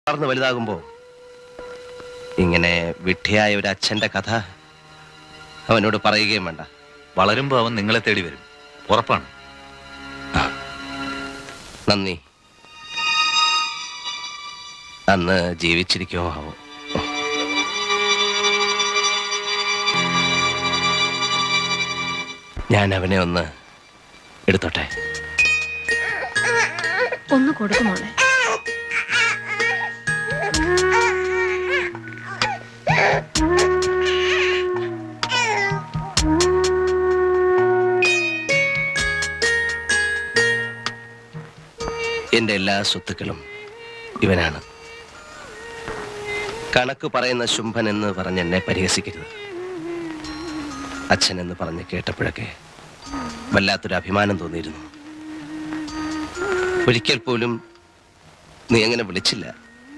വളർന്ന് വലുതാകുമ്പോ ഇങ്ങനെ വിഡ്ഢിയായ ഒരു അച്ഛന്റെ കഥ അവനോട് പറയുകയും വേണ്ട. വളരുമ്പോ അവൻ നിങ്ങളെ തേടി വരും, ഉറപ്പാണ്. നന്ദി. അന്ന് ജീവിച്ചിരിക്കുമോ ആവോ. ഞാൻ അവനെ ഒന്ന് എടുത്തോട്ടെ. ഒന്ന് കൊടുക്കുമോളെ. എന്റെ എല്ലാ സ്വത്തുക്കളും ഇവനാണ്. കണക്ക് പറയുന്ന ശുംഭൻ എന്ന് പറഞ്ഞ് എന്നെ പരിഹസിക്കരുത്. അച്ഛൻ എന്ന് പറഞ്ഞ് കേട്ടപ്പോഴൊക്കെ വല്ലാത്തൊരു അഭിമാനം തോന്നിയിരുന്നു. ഒരിക്കൽ പോലും നീ അങ്ങനെ വിളിച്ചില്ല.